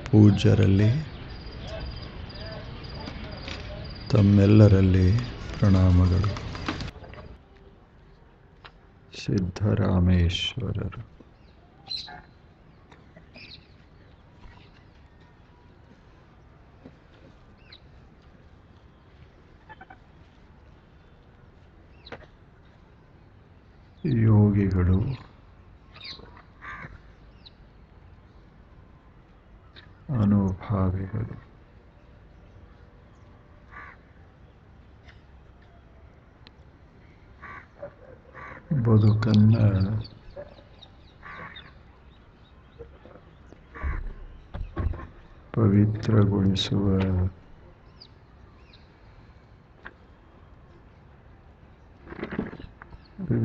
ಪೂಜ್ಯರಲ್ಲಿ ತಮ್ಮೆಲ್ಲರಲ್ಲಿ ಪ್ರಣಾಮಗಳು. ಸಿದ್ಧರಾಮೇಶ್ವರರು ಯೋಗಿಗಳು ಅನುಭಾವಿಗಳು ಬದುಕನ್ನು ಪವಿತ್ರಗೊಳಿಸುವ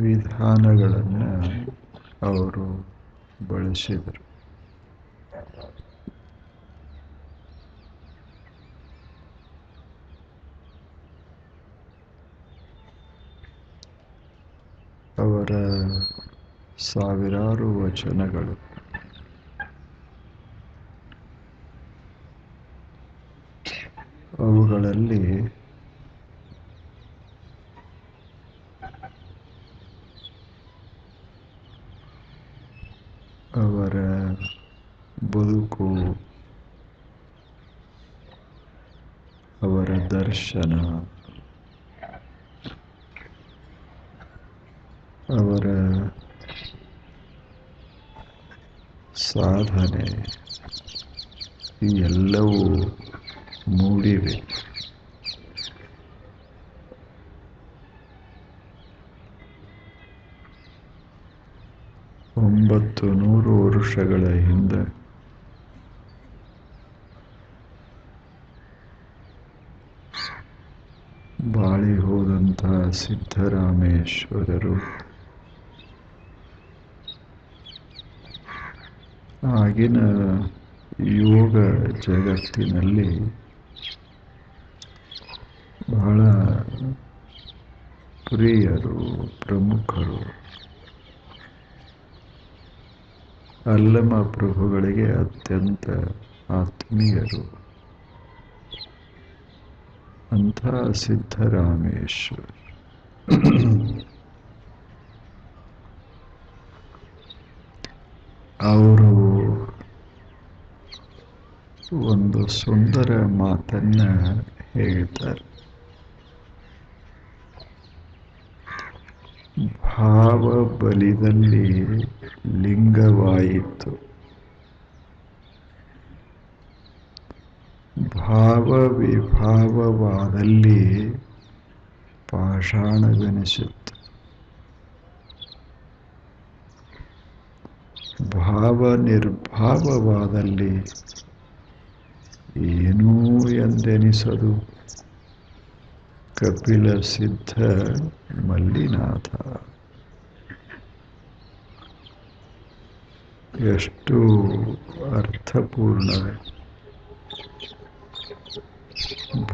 ವಿಧಾನಗಳನ್ನು ಅವರು ಬಳಸಿದರು. ಅವರ ಸಾವಿರಾರು ವಚನಗಳು ಅವುಗಳಲ್ಲಿ ಅವರ ಬದುಕು, ಅವರ ದರ್ಶನ, ಅವರ ಸಾಧನೆ ಎಲ್ಲವೂ ಮೂಡಿವೆ. ಒಂಬತ್ತು 900 ವರ್ಷಗಳ ಹಿಂದೆ ಬಾಳಿ ಹೋದಂಥ ಸಿದ್ಧರಾಮೇಶ್ವರರು ಆಗಿನ ಯೋಗ ಜಗತ್ತಿನಲ್ಲಿ ಬಹಳ ಪ್ರಿಯರು, ಪ್ರಮುಖರು. ಅಲ್ಲಮ ಪ್ರಭುಗಳಿಗೆ ಅತ್ಯಂತ ಆತ್ಮೀಯರು. ಅಂಥ ಸಿದ್ಧರಾಮೇಶ್ವರ ಅವರು ಒಂದು ಸುಂದರ ಮಾತನ್ನ ಹೇಳ್ತಾರೆ. ಭಾವ ಬಲಿದಲ್ಲಿ ಲಿಂಗವಾಯಿತು, ಭಾವ ವಿಭಾವವಾದಲ್ಲಿ ಪಾಷಾಣವೆನಿಸಿತ್ತು, ಭಾವ ನಿರ್ಭಾವವಾದಲ್ಲಿ ಏನೂ ಎಂದೆನಿಸದು. ಕಪಿಲ ಸಿದ್ಧ ಮಲ್ಲಿನಾಥ. ಎಷ್ಟು ಅರ್ಥಪೂರ್ಣ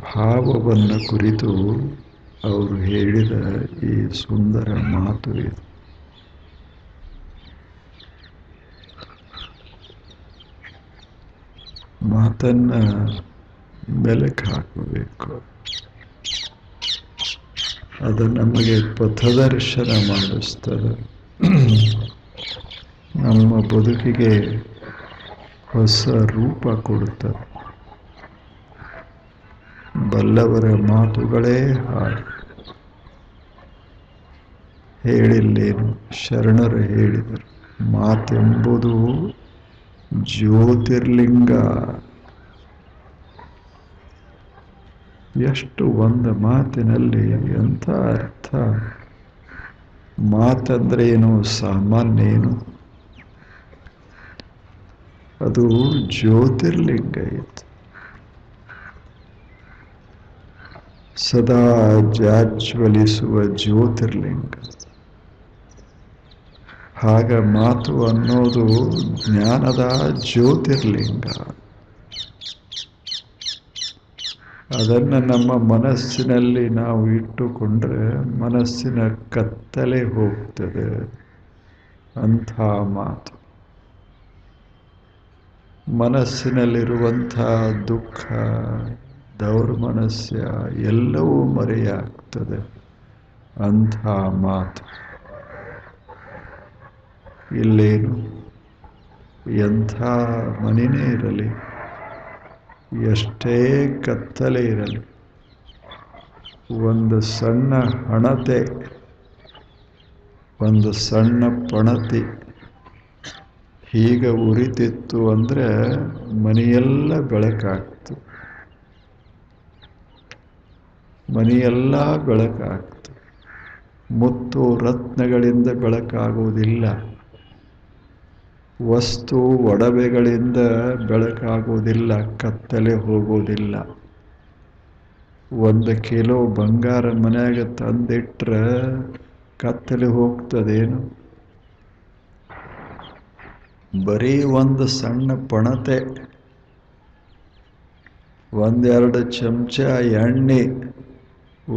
ಭಾವವನ್ನು ಕುರಿತು ಅವರು ಹೇಳಿದ ಈ ಸುಂದರ ಮಾತು ಇದು. ಮಾತನ್ನು ಮೆಲುಕು ಹಾಕಬೇಕು. ಅದು ನಮಗೆ ಪಥದರ್ಶನ ಮಾಡಿಸ್ತದೆ. ನಮ್ಮ ಬದುಕಿಗೆ ಹೊಸ ರೂಪ ಕೊಡುತ್ತದೆ. ಬಲ್ಲವರ ಮಾತುಗಳೇ ಹಾಡು. ಹೇಳಿಲ್ಲೇನು, ಶರಣರು ಹೇಳಿದರು, ಮಾತೆಂಬುದು ಜ್ಯೋತಿರ್ಲಿಂಗ. ಎಷ್ಟು ಒಂದು ಮಾತಿನಲ್ಲಿ ಎಂಥ ಅರ್ಥ. ಮಾತಂದ್ರೆ ಏನು, ಸಾಮಾನ್ಯ ಏನು, ಅದು ಜ್ಯೋತಿರ್ಲಿಂಗ ಇತ್ತು. ಸದಾ ಜಾಜ್ವಲಿಸುವ ಜ್ಯೋತಿರ್ಲಿಂಗ. ಹಾಗ ಮಾತು ಅನ್ನೋದು ಜ್ಞಾನದ ಜ್ಯೋತಿರ್ಲಿಂಗ. ಅದನ್ನು ನಮ್ಮ ಮನಸ್ಸಿನಲ್ಲಿ ನಾವು ಇಟ್ಟುಕೊಂಡ್ರೆ ಮನಸ್ಸಿನ ಕತ್ತಲೆ ಹೋಗ್ತದೆ. ಅಂಥ ಮಾತು. ಮನಸ್ಸಿನಲ್ಲಿರುವಂಥ ದುಃಖ, ದೌರ್ಮನಸ್ಯ ಎಲ್ಲವೂ ಮರೆಯಾಗ್ತದೆ. ಅಂಥ ಮಾತು ಇಲ್ಲೇನು, ಎಂಥ ಮನೆಯೇ ಇರಲಿ, ಎಷ್ಟೇ ಕತ್ತಲೆ ಇರಲಿ, ಒಂದು ಸಣ್ಣ ಹಣತೆ, ಒಂದು ಸಣ್ಣ ಪಣತಿ ಹೀಗೆ ಉರಿತಿತ್ತು ಅಂದರೆ ಮನೆಯೆಲ್ಲ ಬೆಳಕಾಗ್ತು, ಮನೆಯೆಲ್ಲ ಬೆಳಕಾಗ್ತು. ಮುತ್ತು ರತ್ನಗಳಿಂದ ಬೆಳಕಾಗುವುದಿಲ್ಲ, ವಸ್ತು ಒಡವೆಗಳಿಂದ ಬೆಳಕಾಗುವುದಿಲ್ಲ, ಕತ್ತಲೆ ಹೋಗುವುದಿಲ್ಲ. 1 ಕಿಲೋ ಬಂಗಾರ ಮನೆಯಾಗ ತಂದಿಟ್ರೆ ಕತ್ತಲೆ ಹೋಗ್ತದೇನು? ಬರೀ ಒಂದು ಸಣ್ಣ ಪಣತೆ, 1-2 ಚಮಚ ಎಣ್ಣೆ,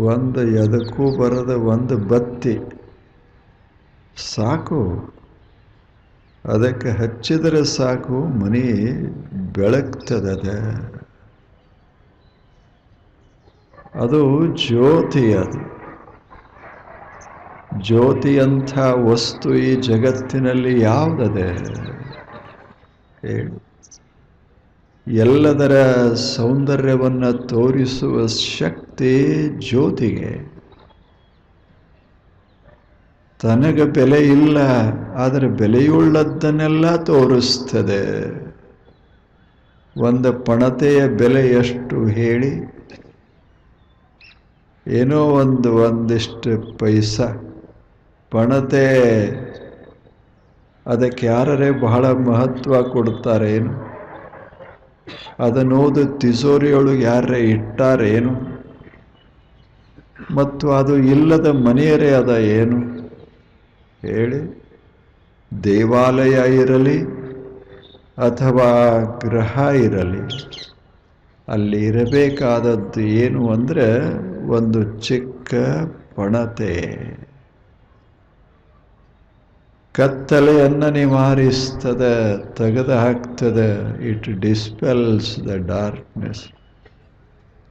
ಒಂದು ಎದಕ್ಕೂ ಬರದ ಒಂದು ಬತ್ತಿ ಸಾಕು. ಅದಕ್ಕೆ ಹಚ್ಚಿದರೆ ಸಾಕು, ಮನೆ ಬೆಳಗ್ತದೆ. ಅದು ಜ್ಯೋತಿ. ಅದು ಜ್ಯೋತಿಯಂಥ ವಸ್ತು ಈ ಜಗತ್ತಿನಲ್ಲಿ ಯಾವುದದೆ ಹೇಳು? ಎಲ್ಲದರ ಸೌಂದರ್ಯವನ್ನು ತೋರಿಸುವ ಶಕ್ತಿ ಜ್ಯೋತಿಗೆ. ತನಗೆ ಬೆಲೆ ಇಲ್ಲ, ಆದರೆ ಬೆಲೆಯುಳ್ಳದ್ದನ್ನೆಲ್ಲ ತೋರಿಸ್ತದೆ. ಒಂದು ಪಣತೆಯ ಬೆಲೆ ಎಷ್ಟು ಹೇಳಿ? ಏನೋ ಒಂದಿಷ್ಟು ಪೈಸ ಪಣತೆ. ಅದಕ್ಕೆ ಯಾರೇ ಬಹಳ ಮಹತ್ವ ಕೊಡ್ತಾರೇನು? ಅದನ್ನೋದು ತಿಜೋರಿಯೊಳಗೆ ಯಾರೇ ಇಟ್ಟಾರೇನು? ಮತ್ತು ಅದು ಇಲ್ಲದ ಮನೆಯರೇ ಅದ ಏನು ಹೇಳಿ? ದೇವಾಲಯ ಇರಲಿ ಅಥವಾ ಗೃಹ ಇರಲಿ, ಅಲ್ಲಿ ಇರಬೇಕಾದದ್ದು ಏನು ಅಂದರೆ ಒಂದು ಚಿಕ್ಕ ಪಣತೆ. ಕತ್ತಲೆಯನ್ನು ನಿವಾರಿಸ್ತದೆ, ತೆಗೆದು ಹಾಕ್ತದೆ. It dispels the darkness.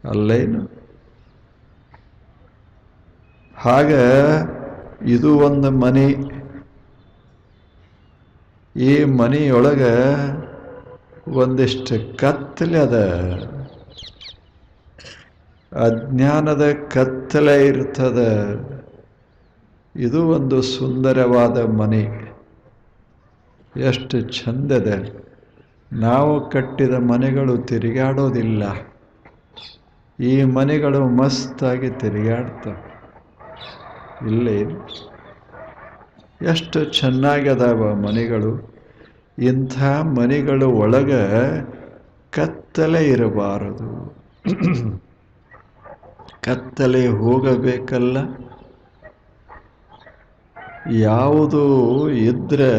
ಅಲ್ಲೇನು? ಹಾಗೆ ಇದು ಒಂದು ಮನೆ. ಈ ಮನೆಯೊಳಗೆ ಒಂದಿಷ್ಟು ಕತ್ತಲೆ ಅದ, ಅಜ್ಞಾನದ ಕತ್ತಲೆ ಇರ್ತದೆ. ಇದು ಒಂದು ಸುಂದರವಾದ ಮನೆ. ಎಷ್ಟು ಚಂದದೆ. ನಾವು ಕಟ್ಟಿದ ಮನೆಗಳು ತಿರುಗಾಡೋದಿಲ್ಲ, ಈ ಮನೆಗಳು ಮಸ್ತಾಗಿ ತಿರುಗಾಡ್ತವೆ. ಇಲ್ಲೇ ಎಷ್ಟು ಚೆನ್ನಾಗದಾವ ಮನೆಗಳು. ಇಂಥ ಮನೆಗಳ ಒಳಗೆ ಕತ್ತಲೆ ಇರಬಾರದು. ಕತ್ತಲೆ ಹೋಗಬೇಕಲ್ಲ. ಯಾವುದು ಇದ್ರೆ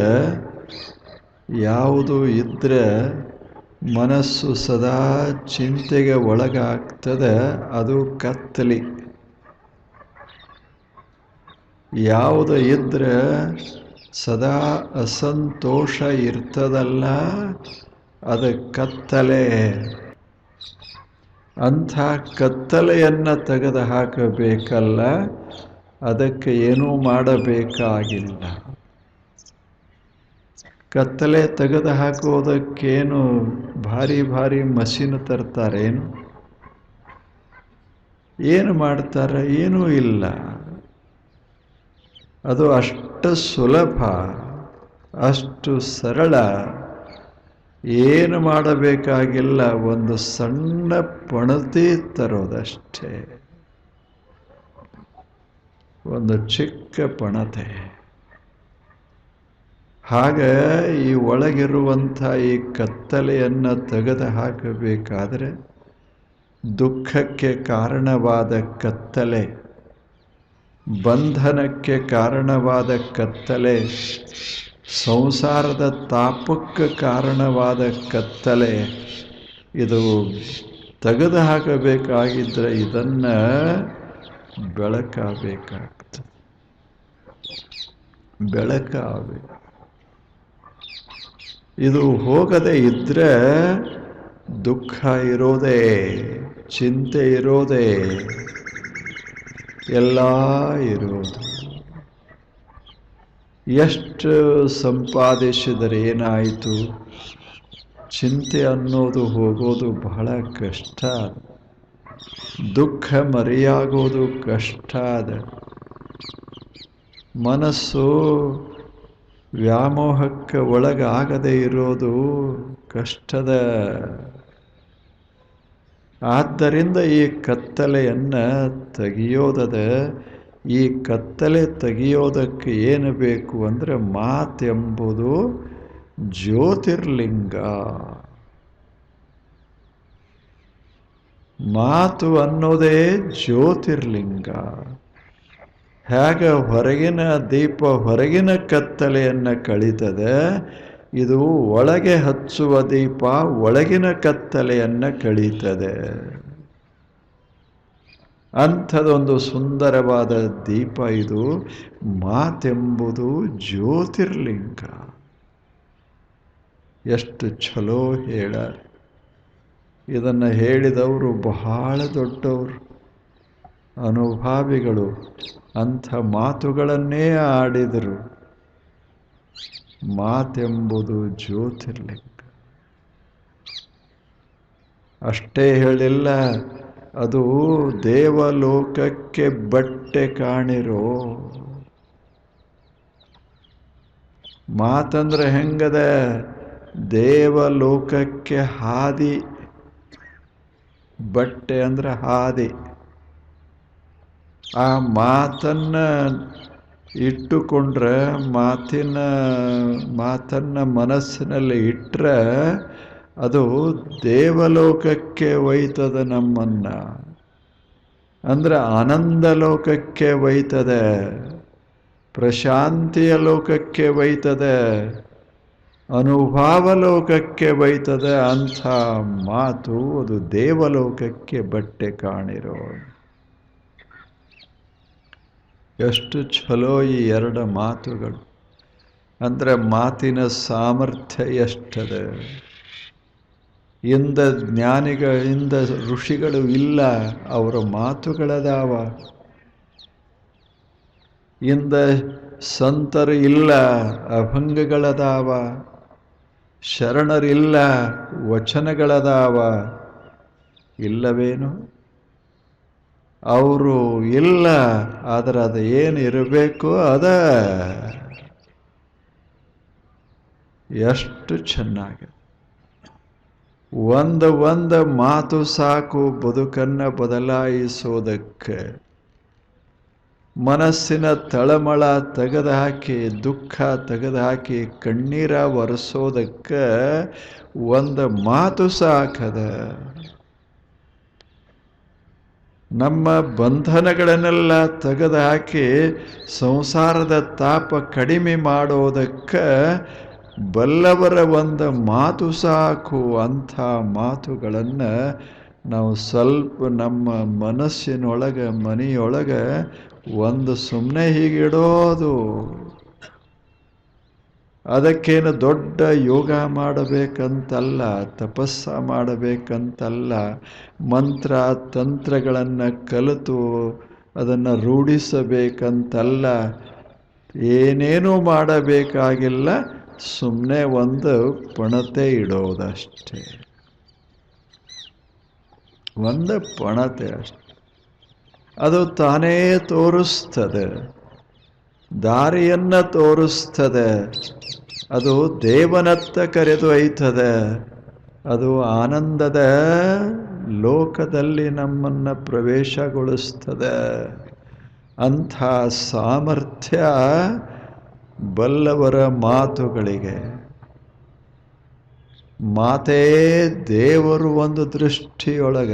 ಮನಸ್ಸು ಸದಾ ಚಿಂತೆಗೆ ಒಳಗಾಗ್ತದೆ, ಅದು ಕತ್ತಲೆ. ಯಾವುದು ಇದ್ರೆ ಸದಾ ಅಸಂತೋಷ ಇರ್ತದಲ್ಲ, ಅದು ಕತ್ತಲೆ. ಅಂಥ ಕತ್ತಲೆಯನ್ನು ತೆಗೆದು ಹಾಕಬೇಕಲ್ಲ, ಅದಕ್ಕೆ ಏನೂ ಮಾಡಬೇಕಾಗಿಲ್ಲ. ಕತ್ತಲೆ ತೆಗೆದು ಹಾಕುವುದಕ್ಕೇನು ಭಾರಿ ಭಾರಿ ಮಷೀನ್ ತರ್ತಾರೇನು? ಏನು ಮಾಡ್ತಾರೆ? ಏನೂ ಇಲ್ಲ. ಅದು ಅಷ್ಟು ಸುಲಭ, ಅಷ್ಟು ಸರಳ. ಏನು ಮಾಡಬೇಕಾಗಿಲ್ಲ, ಒಂದು ಸಣ್ಣ ಪಣತಿ ತರೋದಷ್ಟೇ. ಒಂದು ಚಿಕ್ಕ ಪಣತೆ. ಹಾಗೆ ಈ ಒಳಗಿರುವಂಥ ಈ ಕತ್ತಲೆಯನ್ನು ತೆಗೆದು ಹಾಕಬೇಕಾದರೆ, ದುಃಖಕ್ಕೆ ಕಾರಣವಾದ ಕತ್ತಲೆ, ಬಂಧನಕ್ಕೆ ಕಾರಣವಾದ ಕತ್ತಲೆ, ಸಂಸಾರದ ತಾಪಕ್ಕೆ ಕಾರಣವಾದ ಕತ್ತಲೆ, ಇದು ತೆಗೆದು ಹಾಕಬೇಕಾಗಿದ್ದರೆ ಇದನ್ನು ಬೆಳಕಾಗಬೇಕಾಗ್ತದೆ. ಬೆಳಕಾಗಬೇಕು. ಇದು ಹೋಗದೆ ಇದ್ದರೆ ದುಃಖ ಇರೋದೇ, ಚಿಂತೆ ಇರೋದೇ, ಎಲ್ಲ ಇರೋದು. ಎಷ್ಟು ಸಂಪಾದಿಸಿದರೆ ಏನಾಯಿತು? ಚಿಂತೆ ಅನ್ನೋದು ಹೋಗೋದು ಬಹಳ ಕಷ್ಟ. ದುಃಖ ಮರೆಯಾಗೋದು ಕಷ್ಟ. ಮನಸ್ಸು ವ್ಯಾಮೋಹಕ್ಕೆ ಒಳಗಾಗದೇ ಇರೋದು ಕಷ್ಟದ. ಆದ್ದರಿಂದ ಈ ಕತ್ತಲೆಯನ್ನು ತೆಗೆಯೋದದ. ಈ ಕತ್ತಲೆ ತೆಗೆಯೋದಕ್ಕೆ ಏನು ಬೇಕು ಅಂದರೆ ಮಾತೆಂಬುದು ಜ್ಯೋತಿರ್ಲಿಂಗ. ಮಾತು ಅನ್ನೋದೇ ಜ್ಯೋತಿರ್ಲಿಂಗ. ಹೇಗೆ ಹೊರಗಿನ ದೀಪ ಹೊರಗಿನ ಕತ್ತಲೆಯನ್ನು ಕಳೀತದೆ, ಇದು ಒಳಗೆ ಹಚ್ಚುವ ದೀಪ ಒಳಗಿನ ಕತ್ತಲೆಯನ್ನು ಕಳೀತದೆ. ಅಂಥದೊಂದು ಸುಂದರವಾದ ದೀಪ ಇದು. ಮಾತೆಂಬುದು ಜ್ಯೋತಿರ್ಲಿಂಗ. ಎಷ್ಟು ಛಲೋ ಹೇಳ. ಇದನ್ನು ಹೇಳಿದವರು ಬಹಳ ದೊಡ್ಡವರು, ಅನುಭಾವಿಗಳು. ಅಂಥ ಮಾತುಗಳನ್ನೇ ಆಡಿದರು. ಮಾತೆಂಬುದು ಜ್ಯೋತಿರ್ಲಿಂಗ. ಅಷ್ಟೇ ಹೇಳಿಲ್ಲ, ಅದು ದೇವಲೋಕಕ್ಕೆ ಬಟ್ಟೆ ಕಾಣಿರೋ. ಮಾತಂದ್ರೆ ಹೆಂಗದ? ದೇವಲೋಕಕ್ಕೆ ಹಾದಿ. ಬಟ್ಟೆ ಅಂದ್ರೆ ಹಾದಿ. ಆ ಮಾತನ್ನು ಇಟ್ಟುಕೊಂಡ್ರೆ, ಮಾತನ್ನು ಮನಸ್ಸಿನಲ್ಲಿ ಇಟ್ಟರೆ ಅದು ದೇವಲೋಕಕ್ಕೆ ಒಯ್ತದೆ ನಮ್ಮನ್ನು. ಅಂದರೆ ಆನಂದ ಲೋಕಕ್ಕೆ ಒಯ್ತದೆ, ಪ್ರಶಾಂತಿಯ ಲೋಕಕ್ಕೆ ಒಯ್ತದೆ, ಅನುಭವ ಲೋಕಕ್ಕೆ ಒಯ್ತದೆ. ಅಂಥ ಮಾತು ಅದು ದೇವಲೋಕಕ್ಕೆ ಬಟ್ಟೆ ಕಾಣಿರೋ. ಎಷ್ಟು ಛಲೋ ಈ ಎರಡು ಮಾತುಗಳು. ಅಂದರೆ ಮಾತಿನ ಸಾಮರ್ಥ್ಯ ಎಷ್ಟದೆ. ಇಂದ ಜ್ಞಾನಿಗಳಿಂದ ಋಷಿಗಳು ಇಲ್ಲ, ಅವರ ಮಾತುಗಳದಾವ. ಇಂದ ಸಂತರು ಇಲ್ಲ, ಅಭಂಗಗಳದಾವ. ಶರಣರಿಲ್ಲ, ವಚನಗಳದಾವ. ಇಲ್ಲವೇನು? ಅವರು ಇಲ್ಲ, ಆದರೆ ಅದು ಏನು ಇರಬೇಕು ಅದ. ಎಷ್ಟು ಚೆನ್ನಾಗಿದೆ. ಒಂದು ಮಾತು ಸಾಕು ಬದುಕನ್ನು ಬದಲಾಯಿಸೋದಕ್ಕೆ. ಮನಸ್ಸಿನ ತಳಮಳ ತೆಗೆದುಹಾಕಿ, ದುಃಖ ತೆಗೆದುಹಾಕಿ, ಕಣ್ಣೀರ ಒರೆಸೋದಕ್ಕೆ ಒಂದು ಮಾತು ಸಾಕದ. ನಮ್ಮ ಬಂಧನಗಳನ್ನೆಲ್ಲ ತೆಗೆದುಹಾಕಿ ಸಂಸಾರದ ತಾಪ ಕಡಿಮೆ ಮಾಡೋದಕ್ಕೆ ಬಲ್ಲವರ ಒಂದು ಮಾತು ಸಾಕು. ಅಂಥ ಮಾತುಗಳನ್ನು ನಾವು ಸ್ವಲ್ಪ ನಮ್ಮ ಮನಸ್ಸಿನೊಳಗೆ, ಮನೆಯೊಳಗೆ ಒಂದು ಸುಮ್ಮನೆ ಹೀಗಿಡೋದು. ಅದಕ್ಕೇನು ದೊಡ್ಡ ಯೋಗ ಮಾಡಬೇಕಂತಲ್ಲ, ತಪಸ್ಸ ಮಾಡಬೇಕಂತಲ್ಲ, ಮಂತ್ರ ತಂತ್ರಗಳನ್ನು ಕಲಿತು ಅದನ್ನು ರೂಢಿಸಬೇಕಂತಲ್ಲ, ಏನೇನೂ ಮಾಡಬೇಕಾಗಿಲ್ಲ. ಸುಮ್ಮನೆ ಒಂದು ಪಣತೆ ಇಡೋದಷ್ಟೇ. ಒಂದು ಪಣತೆ ಅಷ್ಟೆ. ಅದು ತಾನೇ ತೋರಿಸ್ತದೆ, ದಾರಿಯನ್ನು ತೋರಿಸ್ತದೆ. ಅದು ದೇವನತ್ತ ಕರೆದೊಯ್ತದೆ. ಅದು ಆನಂದದ ಲೋಕದಲ್ಲಿ ನಮ್ಮನ್ನು ಪ್ರವೇಶಗೊಳಿಸ್ತದೆ. ಅಂಥ ಸಾಮರ್ಥ್ಯ ಬಲ್ಲವರ ಮಾತುಗಳಿಗೆ. ಮಾತೇ ದೇವರು ಒಂದು ದೃಷ್ಟಿಯೊಳಗ.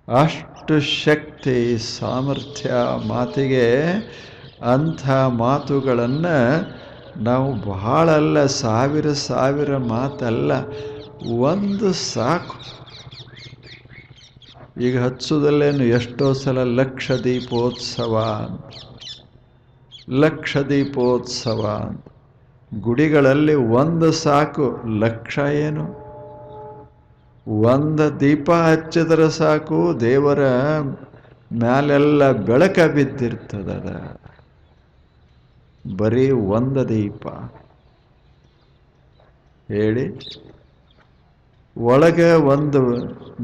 ಅಷ್ಟು ಶಕ್ತಿ, ಸಾಮರ್ಥ್ಯ ಮಾತಿಗೆ. ಅಂಥ ಮಾತುಗಳನ್ನು ನಾವು ಬಹಳ ಅಲ್ಲ, ಸಾವಿರ ಮಾತಲ್ಲ, ಒಂದು ಸಾಕು. ಈಗ ಹಚ್ಚುದಲ್ಲೇನು ಎಷ್ಟೋ ಸಲ ಲಕ್ಷ ದೀಪೋತ್ಸವ ಅಂತ. ಗುಡಿಗಳಲ್ಲಿ ಒಂದು ಸಾಕು, ಲಕ್ಷ ಏನು? ಒಂದು ದೀಪ ಹಚ್ಚಿದ್ರೆ ಸಾಕು, ದೇವರ ಮ್ಯಾಲೆಲ್ಲ ಬೆಳಕ ಬಿದ್ದಿರ್ತದ. ಬರೀ ಒಂದು ದೀಪ ಹೇಳಿ. ಒಳಗೆ ಒಂದು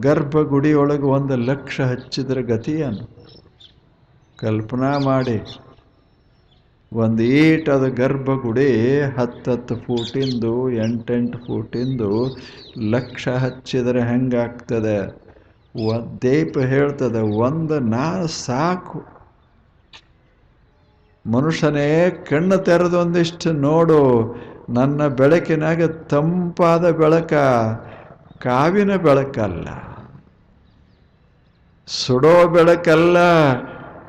ಗರ್ಭಗುಡಿ ಒಳಗೆ 1,00,000 ಹಚ್ಚಿದ್ರೆ ಗತಿಯೇನು? ಕಲ್ಪನಾ ಮಾಡಿ. ಒಂದು ಈಟದ ಗರ್ಭಗುಡಿ 10 ಫೂಟಿಂದು 8 ಫೂಟಿಂದು 1,00,000 ಹಚ್ಚಿದರೆ ಹೆಂಗಾಗ್ತದೆ? ದೀಪ ಹೇಳ್ತದೆ, ಒಂದು ನಾನು ಸಾಕು. ಮನುಷ್ಯನೇ ಕಣ್ಣು ತೆರೆದೊಂದಿಷ್ಟು ನೋಡು, ನನ್ನ ಬೆಳಕಿನಾಗ ತಂಪಾದ ಬೆಳಕ, ಕಾವಿನ ಬೆಳಕಲ್ಲ, ಸುಡೋ ಬೆಳಕಲ್ಲ,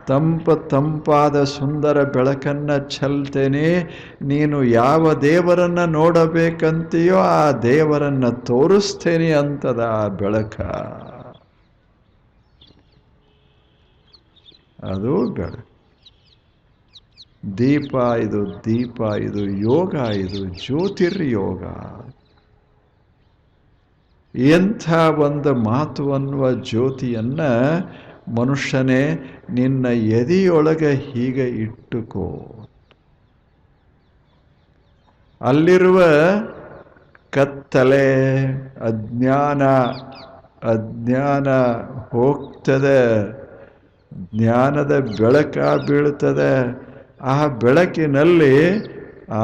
ತಂಪಾದ ಸುಂದರ ಬೆಳಕನ್ನು ಚೆಲ್ತೇನೆ. ನೀನು ಯಾವ ದೇವರನ್ನು ನೋಡಬೇಕಂತೀಯೋ ಆ ದೇವರನ್ನು ತೋರಿಸ್ತೇನೆ ಅಂತದ ಆ ಬೆಳಕ. ಅದು ಬೆಳಕು. ದೀಪ ಇದು ಯೋಗ, ಇದು ಜ್ಯೋತಿರ್ಯೋಗ. ಎಂಥ ಒಂದು ಮಾತು ಅನ್ನುವ ಜ್ಯೋತಿಯನ್ನ ಮನುಷ್ಯನೇ ನಿನ್ನ ಎದೆಯೊಳಗೆ ಹೀಗೆ ಇಟ್ಟುಕೋ. ಅಲ್ಲಿರುವ ಕತ್ತಲೆ ಅಜ್ಞಾನ ಹೋಗ್ತದೆ, ಜ್ಞಾನದ ಬೆಳಕ ಬೀಳ್ತದೆ. ಆ ಬೆಳಕಿನಲ್ಲಿ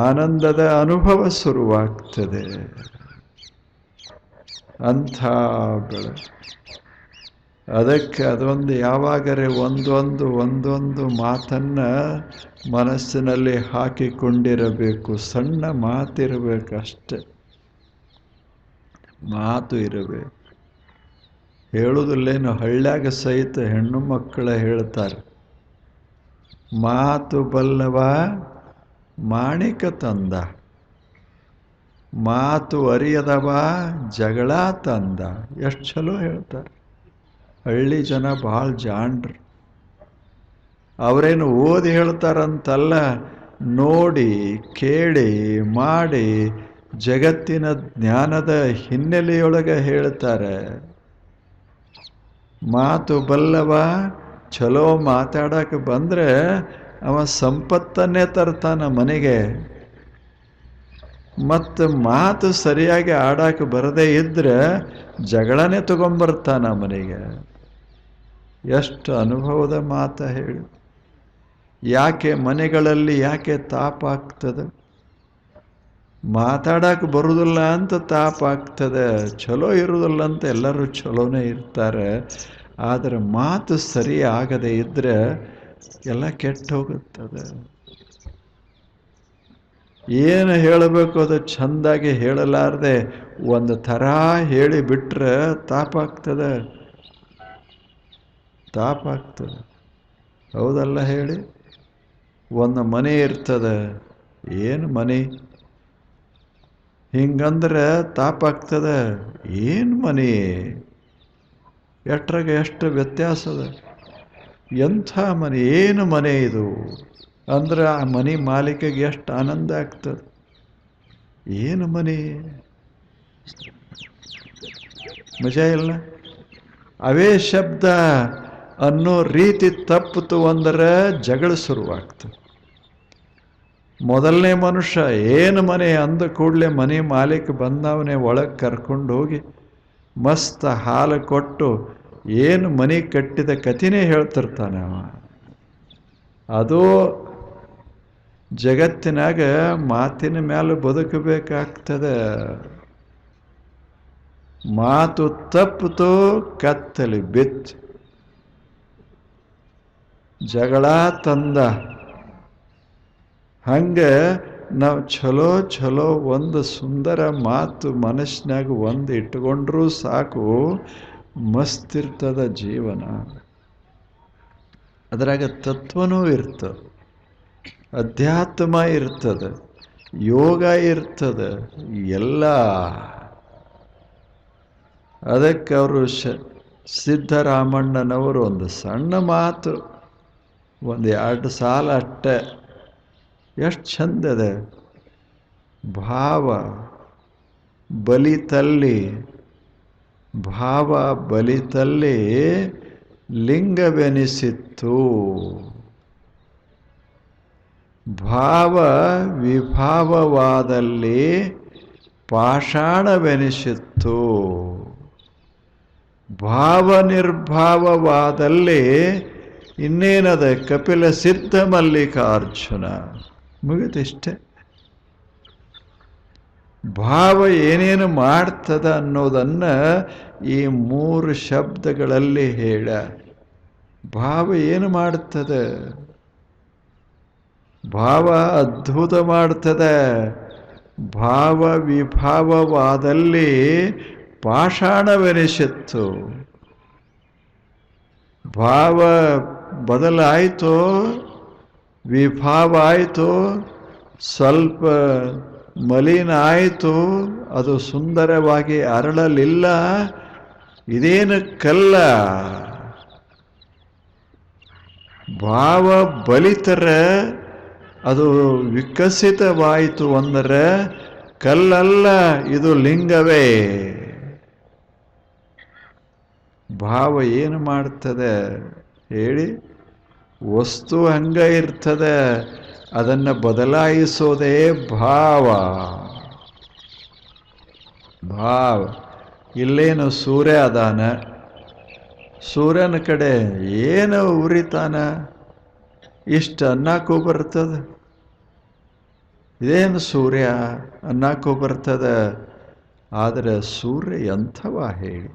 ಆನಂದದ ಅನುಭವ ಶುರುವಾಗ್ತದೆ. ಅಂಥ ಬೆಳಕು. ಅದಕ್ಕೆ ಅದೊಂದು ಯಾವಾಗರೆ ಒಂದೊಂದು ಮಾತನ್ನು ಮನಸ್ಸಿನಲ್ಲಿ ಹಾಕಿಕೊಂಡಿರಬೇಕು. ಸಣ್ಣ ಮಾತಿರಬೇಕಷ್ಟೆ, ಮಾತು ಇರಬೇಕು. ಹೇಳುವುದಿಲ್ಲೇನು, ಹಳ್ಳ್ಯಾಗ ಸಹಿತ ಹೆಣ್ಣು ಮಕ್ಕಳ ಹೇಳ್ತಾರೆ, ಮಾತು ಬಲ್ಲವ ಮಾಣಿಕ ತಂದ, ಮಾತು ಅರಿಯದವ ಜಗಳ ತಂದ. ಎಷ್ಟು ಚಲೋ ಹೇಳ್ತಾರೆ. ಹಳ್ಳಿ ಜನ ಭಾಳ ಜಾಣ್ರು. ಅವರೇನು ಓದಿ ಹೇಳ್ತಾರಂತಲ್ಲ, ನೋಡಿ ಕೇಳಿ ಮಾಡಿ ಜಗತ್ತಿನ ಜ್ಞಾನದ ಹಿನ್ನೆಲೆಯೊಳಗೆ ಹೇಳ್ತಾರೆ. ಮಾತು ಬಲ್ಲವ ಚಲೋ ಮಾತಾಡಕ್ಕೆ ಬಂದರೆ ಅವ ಸಂಪತ್ತನ್ನೇ ತರ್ತಾನ ಮನೆಗೆ. ಮತ್ತು ಮಾತು ಸರಿಯಾಗಿ ಆಡಕ್ಕೆ ಬರದೇ ಇದ್ರೆ ಜಗಳನೇ ತಗೊಂಬರ್ತಾನ ಮನೆಗೆ. ಎಷ್ಟು ಅನುಭವದ ಮಾತ ಹೇಳಿ. ಯಾಕೆ ಮನೆಗಳಲ್ಲಿ ಯಾಕೆ ತಾಪ ಆಗ್ತದೆ? ಮಾತಾಡಕ್ಕೆ ಬರುವುದಿಲ್ಲ ಅಂತ ತಾಪ ಆಗ್ತದೆ. ಚಲೋ ಇರುವುದಿಲ್ಲ ಅಂತ ಎಲ್ಲರೂ ಚಲೋನೇ ಇರ್ತಾರೆ. ಆದರೆ ಮಾತು ಸರಿ ಆಗದೆ ಇದ್ದರೆ ಎಲ್ಲ ಕೆಟ್ಟು ಹೋಗುತ್ತದೆ. ಏನು ಹೇಳಬೇಕು ಅದು ಚೆಂದಾಗಿ ಹೇಳಲಾರದೆ ಒಂದು ಥರ ಹೇಳಿಬಿಟ್ರೆ ತಾಪಾಗ್ತದೆ. ಹೌದಲ್ಲ ಹೇಳಿ. ಒಂದು ಮನೆ ಇರ್ತದೆ, ಏನು ಮನೆ ಹಿಂಗಂದ್ರೆ ತಾಪಾಗ್ತದೆ. ಏನು ಮನೆ, ಎಷ್ಟ್ರಾಗ ಎಷ್ಟು ವ್ಯತ್ಯಾಸದ. ಎಂಥ ಮನೆ, ಏನು ಮನೆ ಇದು ಅಂದ್ರೆ ಆ ಮನೆ ಮಾಲೀಕಿಗೆ ಎಷ್ಟು ಆನಂದ ಆಗ್ತದೆ. ಏನು ಮನೆ, ಮಜಾ ಇಲ್ಲ. ಅವೇ ಶಬ್ದ ಅನ್ನೋ ರೀತಿ ತಪ್ಪಿತು ಅಂದರೆ ಜಗಳ ಶುರುವಾಗ್ತದೆ. ಮೊದಲನೇ ಮನುಷ್ಯ ಏನು ಮನೆ ಅಂದ ಕೂಡಲೇ ಮನೆ ಮಾಲೀಕ ಬಂದವನೇ ಒಳಗೆ ಕರ್ಕೊಂಡು ಹೋಗಿ ಮಸ್ತ್ ಹಾಲು ಕೊಟ್ಟು ಏನು ಮನೆ ಕಟ್ಟಿದ ಕಥೆನೇ ಹೇಳ್ತಿರ್ತಾನೆ ಅವ. ಅದು ಜಗತ್ತಿನಾಗ ಮಾತಿನ ಮೇಲೆ ಬದುಕಬೇಕಾಗ್ತದೆ. ಮಾತು ತಪ್ಪಿತು ಕತ್ತಲಿ ಬಿತ್ತು, ಜಗಳ ತಂದ. ಹಂಗೆ ನಾವು ಚಲೋ ಒಂದು ಸುಂದರ ಮಾತು ಮನಸ್ಸಿನಾಗ ಒಂದು ಇಟ್ಕೊಂಡ್ರೂ ಸಾಕು, ಮಸ್ತ್ ಇರ್ತದ ಜೀವನ. ಅದ್ರಾಗ ತತ್ವನೂ ಇರ್ತದೆ, ಅಧ್ಯಾತ್ಮ ಇರ್ತದೆ, ಯೋಗ ಇರ್ತದೆ, ಎಲ್ಲ. ಅದಕ್ಕೆ ಅವರು ಸಿದ್ದರಾಮಣ್ಣನವರು ಒಂದು ಸಣ್ಣ ಮಾತು, 1-2 ಸಾಲ ಅಷ್ಟೆ, ಎಷ್ಟು ಚಂದದೆ. ಭಾವ ಬಲಿತಲ್ಲಿ, ಭಾವ ಬಲಿತಲ್ಲಿ ಲಿಂಗವೆನಿಸಿತ್ತು. ಭಾವ ವಿಭಾವವಾದಲ್ಲಿ ಪಾಷಾಣವೆನಿಸಿತ್ತು. ಭಾವ ನಿರ್ಭಾವವಾದಲ್ಲಿ ಇನ್ನೇನದ ಕಪಿಲ ಸಿದ್ಧ ಮಲ್ಲಿಕಾರ್ಜುನ. ಮುಗಿದಿಷ್ಟೆ. ಭಾವ ಏನೇನು ಮಾಡ್ತದ ಅನ್ನೋದನ್ನು ಈ 3 ಶಬ್ದಗಳಲ್ಲಿ ಹೇಳ. ಭಾವ ಏನು ಮಾಡ್ತದೆ? ಭಾವ ಅದ್ಭುತ ಮಾಡ್ತದೆ. ಭಾವ ವಿಭಾವವಾದಲ್ಲಿ ಪಾಷಾಣವೆನಿಸಿತ್ತು. ಭಾವ ಬದಲಾಯಿತು, ವಿಭಾವ ಆಯಿತು, ಸ್ವಲ್ಪ ಮಲಿನ ಆಯಿತು, ಅದು ಸುಂದರವಾಗಿ ಅರಳಲಿಲ್ಲ. ಇದೇನು ಕಲ್ಲ? ಭಾವ ಬಲಿತರ ಅದು ವಿಕಸಿತವಾಯಿತು ಅಂದರೆ ಕಲ್ಲಲ್ಲ, ಇದು ಲಿಂಗವೇ. ಭಾವ ಏನು ಮಾಡ್ತದೆ ಹೇಳಿ? ವಸ್ತು ಹಂಗ ಇರ್ತದೆ, ಅದನ್ನು ಬದಲಾಯಿಸೋದೇ ಭಾವ. ಭಾವ ಇಲ್ಲೇನು ಸೂರ್ಯ ಅದಾನ, ಸೂರ್ಯನ ಕಡೆ ಏನು ಉರಿತಾನ, ಇಷ್ಟು ಅನ್ನಕ್ಕೂ ಬರ್ತದೆ. ಇದೇನು ಸೂರ್ಯ ಅನ್ನಕ್ಕೂ ಬರ್ತದೆ. ಆದರೆ ಸೂರ್ಯ ಎಂಥವ ಹೇಳಿ?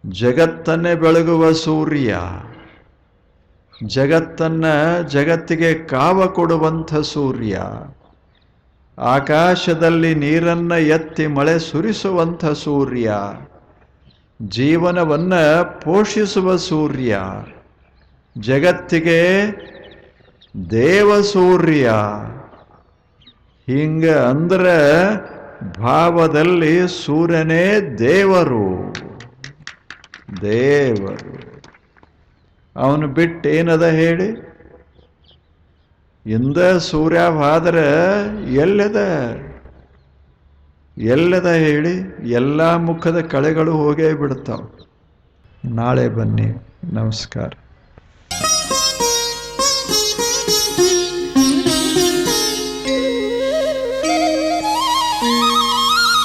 ಜಗತ್ತನ್ನೇ ಬೆಳಗುವ ಸೂರ್ಯ, ಜಗತ್ತಿಗೆ ಕಾವ ಕೊಡುವಂಥ ಸೂರ್ಯ, ಆಕಾಶದಲ್ಲಿ ನೀರನ್ನು ಎತ್ತಿ ಮಳೆ ಸುರಿಸುವಂಥ ಸೂರ್ಯ, ಜೀವನವನ್ನು ಪೋಷಿಸುವ ಸೂರ್ಯ, ಜಗತ್ತಿಗೆ ದೇವ ಸೂರ್ಯ. ಹಿಂಗ ಅಂದ್ರೆ ಭಾವದಲ್ಲಿ ಸೂರ್ಯನೇ ದೇವರು. ದೇವರು ಅವನು ಬಿಟ್ಟೇನದ ಹೇಳಿ? ಇಂದ ಸೂರ್ಯವಾದರೆ ಎಲ್ಲದ ಹೇಳಿ? ಎಲ್ಲ ಮುಖದ ಕಳೆಗಳು ಹೋಗೇ ಬಿಡ್ತಾವ. ನಾಳೆ ಬನ್ನಿ. ನಮಸ್ಕಾರ.